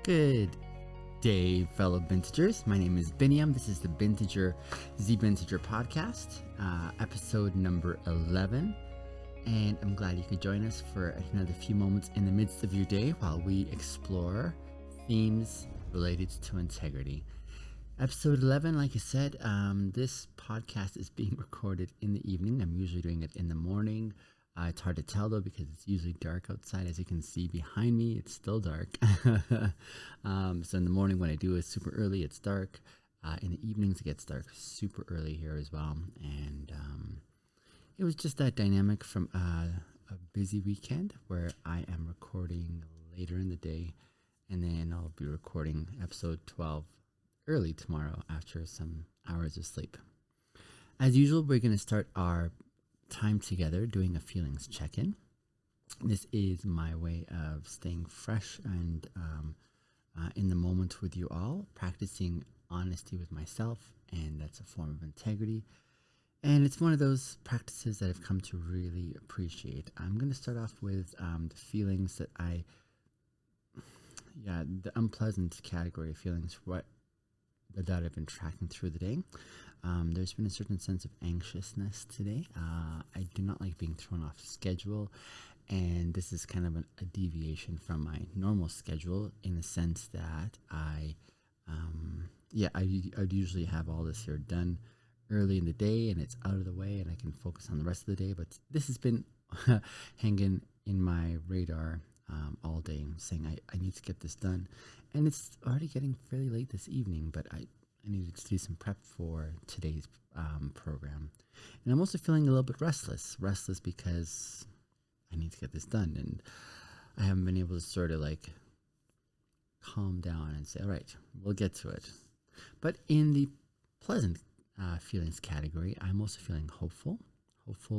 Good day, fellow Bintegers. My name is Biniam. This is the Binteger podcast, episode number 11. And I'm glad you could join us for another few moments in the midst of your day while we explore themes related to integrity. Episode 11, like I said, this podcast is being recorded in the evening. I'm usually doing it in the morning. It's hard to tell though because it's usually dark outside. As you can see behind me, it's still dark. So in the morning when I do it super early, it's dark. In the evenings, it gets dark super early here as well. And it was just that dynamic from a busy weekend where I am recording later in the day, and then I'll be recording episode 12 early tomorrow after some hours of sleep. As usual, we're going to start our time together doing a feelings check-in. This is my way of staying fresh and in the moment with you all, practicing honesty with myself, and that's a form of integrity. And it's one of those practices that I've come to really appreciate. I'm going to start off with the feelings that the unpleasant category of feelings, that I've been tracking through the day. There's been a certain sense of anxiousness today. I do not like being thrown off schedule, and this is kind of a deviation from my normal schedule in the sense that I'd usually have all this here done early in the day and it's out of the way and I can focus on the rest of the day, but this has been hanging in my radar all day, saying I need to get this done, and it's already getting fairly late this evening, but I needed to do some prep for today's program. And I'm also feeling a little bit restless because I need to get this done, and I haven't been able to sort of like calm down and say, all right, we'll get to it. But in the pleasant feelings category, I'm also feeling hopeful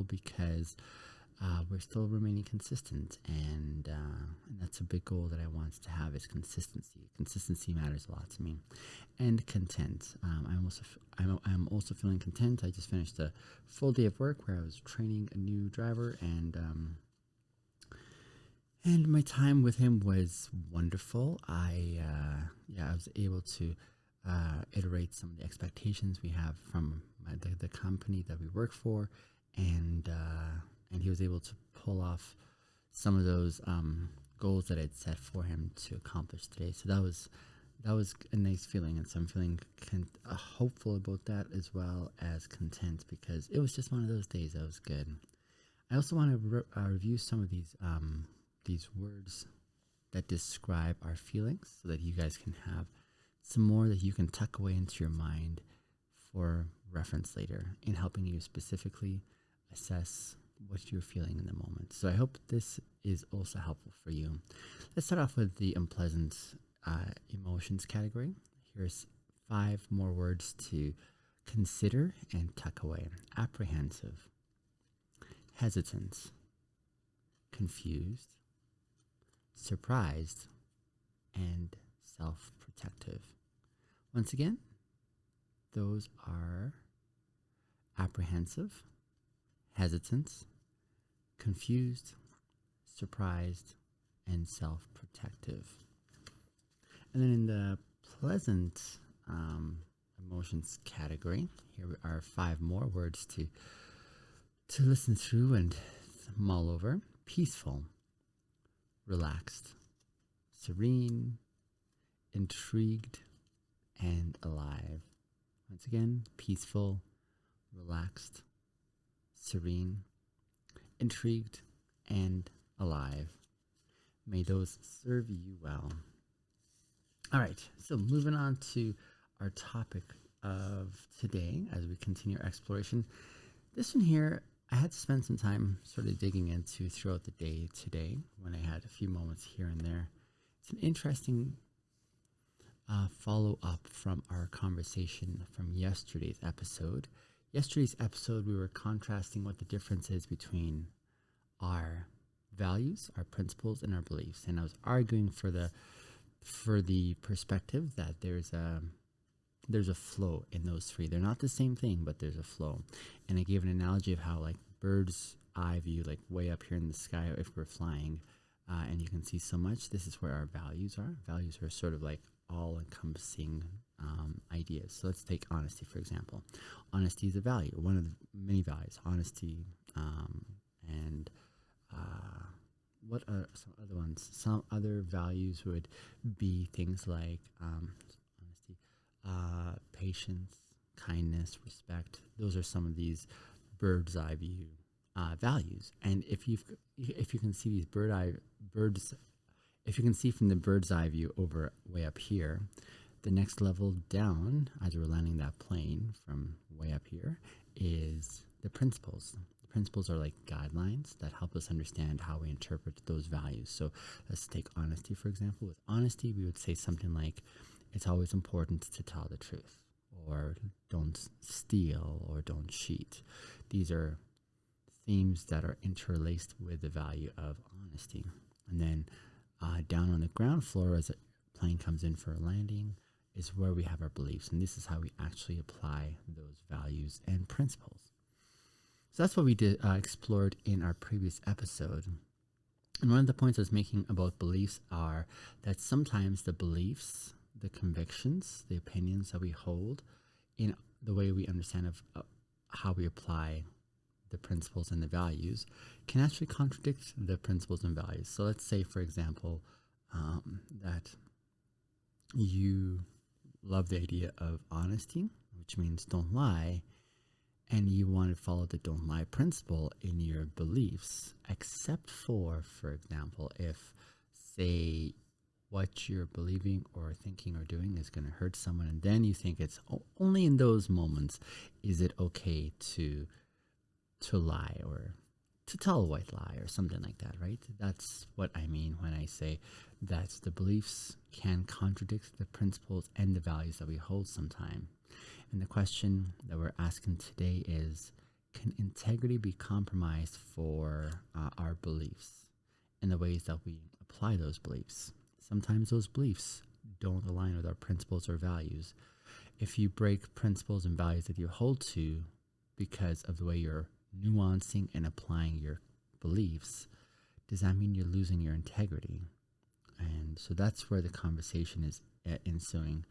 because we're still remaining consistent, and that's a big goal that I want to have is consistency. Consistency matters a lot to me, and content. I'm also feeling content. I just finished a full day of work where I was training a new driver, and my time with him was wonderful. I was able to iterate some of the expectations we have from the company that we work for, and he was able to pull off some of those goals that I'd set for him to accomplish today. So that was a nice feeling, and so I'm feeling hopeful about that as well as content because it was just one of those days that was good. I also want to review some of these words that describe our feelings so that you guys can have some more that you can tuck away into your mind for reference later in helping you specifically assess what you're feeling in the moment. So I hope this is also helpful for you. Let's start off with the unpleasant emotions category. Here's 5 more words to consider and tuck away. Apprehensive, hesitant, confused, surprised, and self-protective. Once again, those are apprehensive, hesitant, confused, surprised, and self-protective. And then in the pleasant emotions category, here are 5 more words to listen through and mull over. Peaceful, relaxed, serene, intrigued, and alive. Once again, peaceful, relaxed, serene, intrigued, and alive. May those serve you well. All right, so moving on to our topic of today as we continue our exploration. This one here, I had to spend some time sort of digging into throughout the day today when I had a few moments here and there. It's an interesting follow-up from our conversation from yesterday's episode. Yesterday's episode, we were contrasting what the difference is between our values, our principles, and our beliefs. And I was arguing for the perspective that there's a flow in those 3. They're not the same thing, but there's a flow. And I gave an analogy of how like bird's eye view, like way up here in the sky, if we're flying, and you can see so much. This is where our values are. Values are sort of like all-encompassing ideas. So let's take honesty, for example. Honesty is a value, one of the many values. Honesty, and what are some other ones? Some other values would be things like honesty, patience, kindness, respect. Those are some of these bird's eye view values. And if you can see these birds, if you can see from the bird's eye view over way up here, the next level down, as we're landing that plane from way up here, is the principles. The principles are like guidelines that help us understand how we interpret those values. So let's take honesty, for example. With honesty, we would say something like, it's always important to tell the truth, or don't steal, or don't cheat. These are themes that are interlaced with the value of honesty. And then down on the ground floor, as a plane comes in for a landing, is where we have our beliefs. And this is how we actually apply those values and principles. So that's what we did explored in our previous episode. And one of the points I was making about beliefs are that sometimes the beliefs, the convictions, the opinions that we hold in the way we understand of how we apply the principles and the values can actually contradict the principles and values. So let's say, for example, that you love the idea of honesty, which means don't lie, and you want to follow the don't lie principle in your beliefs, except for example, if, say, what you're believing or thinking or doing is going to hurt someone, and then you think it's only in those moments is it okay to lie or to tell a white lie or something like that, right? That's what I mean when I say that the beliefs can contradict the principles and the values that we hold sometime. And the question that we're asking today is, can integrity be compromised for our beliefs and the ways that we apply those beliefs? Sometimes those beliefs don't align with our principles or values. If you break principles and values that you hold to because of the way you're nuancing and applying your beliefs, does that mean you're losing your integrity? And so that's where the conversation is ensuing.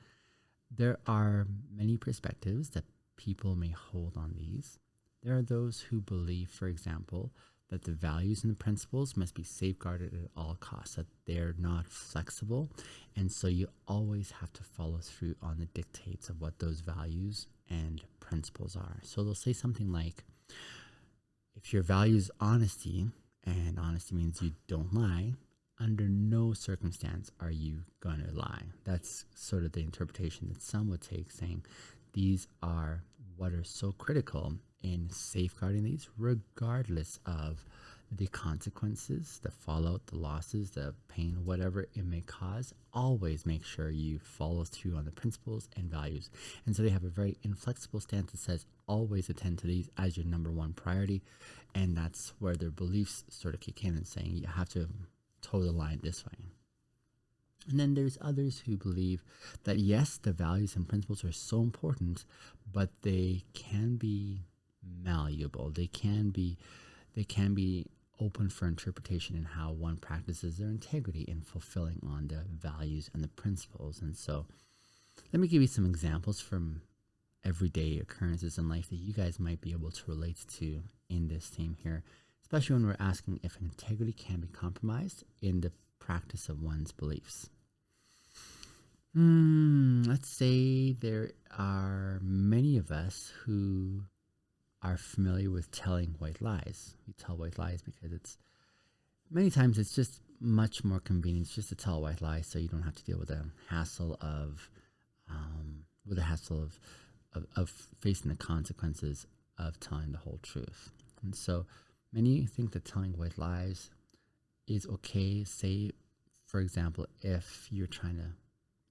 There are many perspectives that people may hold on these. There are those who believe, for example, that the values and the principles must be safeguarded at all costs, that they're not flexible, and so you always have to follow through on the dictates of what those values and principles are. So they'll say something like, if your value is honesty, and honesty means you don't lie, under no circumstance are you going to lie. That's sort of the interpretation that some would take, saying these are what are so critical in safeguarding these, regardless of the consequences, the fallout, the losses, the pain, whatever it may cause. Always make sure you follow through on the principles and values. And so they have a very inflexible stance that says always attend to these as your number one priority. And that's where their beliefs sort of kick in and saying you have to toe the line this way. And then there's others who believe that yes, the values and principles are so important, but they can be malleable. They can be open for interpretation in how one practices their integrity in fulfilling on the values and the principles. And so let me give you some examples from everyday occurrences in life that you guys might be able to relate to in this theme here, especially when we're asking if integrity can be compromised in the practice of one's beliefs. Let's say there are many of us who are familiar with telling white lies. We tell white lies because many times it's just much more convenient just to tell a white lie, so you don't have to deal with the hassle of facing the consequences of telling the whole truth. And so many think that telling white lies is okay. Say, for example, if you're trying to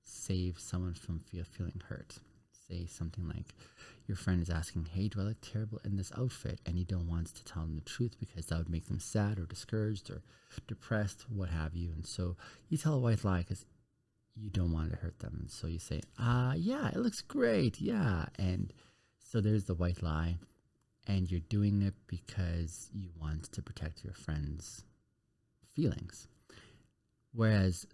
save someone from feeling hurt. Say something like your friend is asking, hey, do I look terrible in this outfit? And you don't want to tell them the truth because that would make them sad or discouraged or depressed, what have you. And so you tell a white lie because you don't want to hurt them. And so you say, yeah, it looks great. Yeah. And so there's the white lie. And you're doing it because you want to protect your friend's feelings. Whereas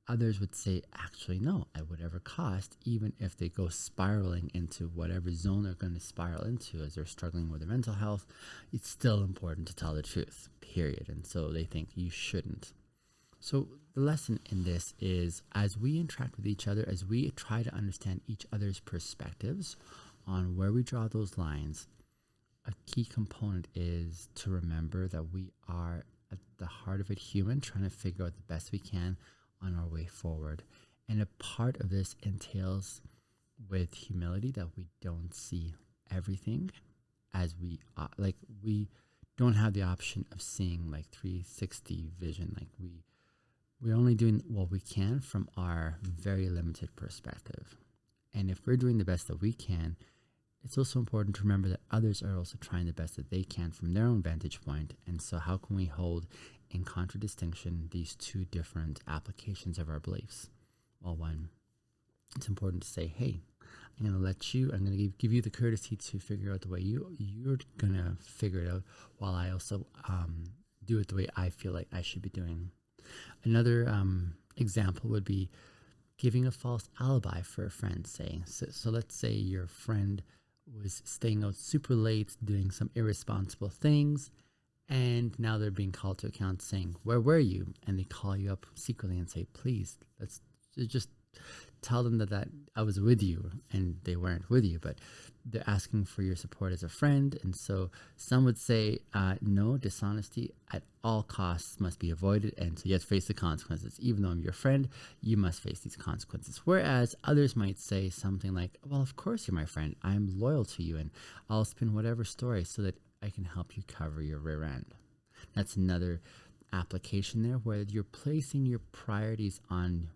others would say, actually, no, at whatever cost, even if they go spiraling into whatever zone they're going to spiral into as they're struggling with their mental health, it's still important to tell the truth, period. And so they think you shouldn't. So the lesson in this is, as we interact with each other, as we try to understand each other's perspectives on where we draw those lines, a key component is to remember that we are at the heart of it human, trying to figure out the best we can on our way forward. And a part of this entails with humility that we don't see everything as we we don't have the option of seeing like 360 vision. Like we're only doing what we can from our very limited perspective. And if we're doing the best that we can, it's also important to remember that others are also trying the best that they can from their own vantage point. And so how can we hold in contradistinction these two different applications of our beliefs? Well, one, it's important to say, hey, I'm going to give you the courtesy to figure out the way you're going to figure it out, while I also do it the way I feel like I should be doing. Another example would be giving a false alibi for a friend, say. So let's say your friend was staying out super late, doing some irresponsible things, and now they're being called to account saying, where were you? And they call you up secretly and say, please, let's just tell them that I was with you, and they weren't with you, but they're asking for your support as a friend. And so some would say, no, dishonesty at all costs must be avoided, and so you have to face the consequences. Even though I'm your friend, you must face these consequences. Whereas others might say something like, well, of course you're my friend, I'm loyal to you, and I'll spin whatever story so that I can help you cover your rear end. That's another application there, where you're placing your priorities on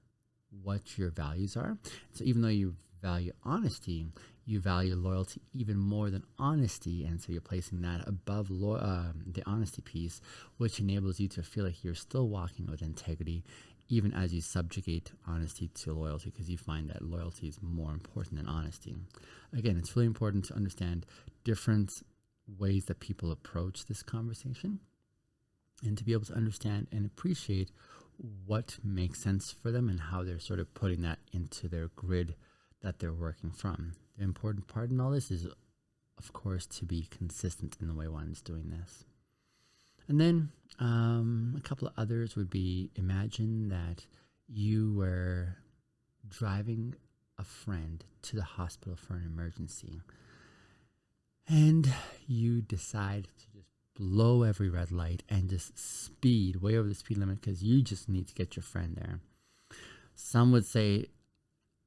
what your values are. So even though you value honesty, you value loyalty even more than honesty, and so you're placing that above the honesty piece, which enables you to feel like you're still walking with integrity, even as you subjugate honesty to loyalty, because you find that loyalty is more important than honesty. Again, it's really important to understand different ways that people approach this conversation, and to be able to understand and appreciate what makes sense for them and how they're sort of putting that into their grid that they're working from. The important part in all this is, of course, to be consistent in the way one is doing this. And then a couple of others would be, imagine that you were driving a friend to the hospital for an emergency, and you decide to just blow every red light and just speed way over the speed limit because you just need to get your friend there. Some would say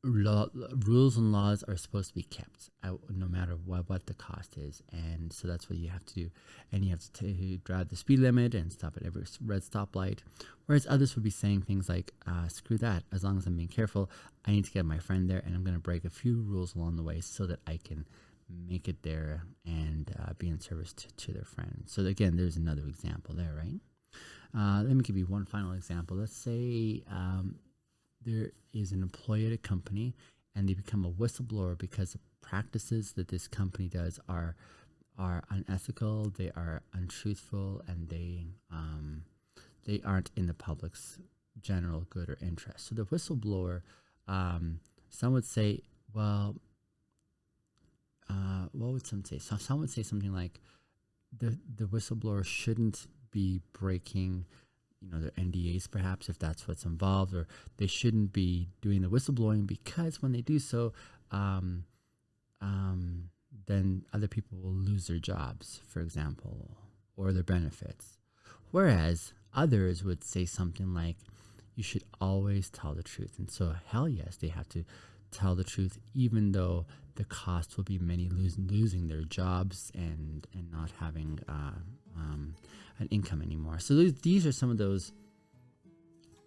rules and laws are supposed to be kept no matter what the cost is, and so that's what you have to do. And you have to drive the speed limit and stop at every red stoplight. Whereas others would be saying things like, screw that, as long as I'm being careful, I need to get my friend there, and I'm going to break a few rules along the way so that I can make it there and be in service to their friend. So again, there's another example there, right? Let me give you one final example. Let's say there is an employee at a company, and they become a whistleblower because the practices that this company does are unethical, they are untruthful, and they aren't in the public's general good or interest. So the whistleblower, some would say, well, what would some say? So some would say something like the whistleblower shouldn't be breaking, their NDAs perhaps, if that's what's involved, or they shouldn't be doing the whistleblowing because when they do so, then other people will lose their jobs, for example, or their benefits. Whereas others would say something like, you should always tell the truth. And so, hell yes, they have to tell the truth, even though the cost will be many losing their jobs and not having an income anymore. So these are some of those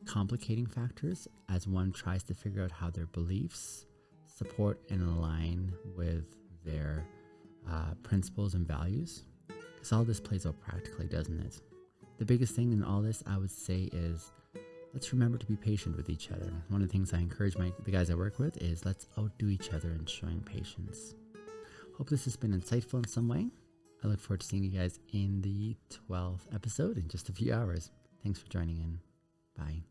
complicating factors as one tries to figure out how their beliefs support and align with their principles and values. Because all this plays out practically, doesn't it? The biggest thing in all this, I would say, is let's remember to be patient with each other. One of the things I encourage the guys I work with is let's outdo each other in showing patience. Hope this has been insightful in some way. I look forward to seeing you guys in the 12th episode in just a few hours. Thanks for joining in. Bye.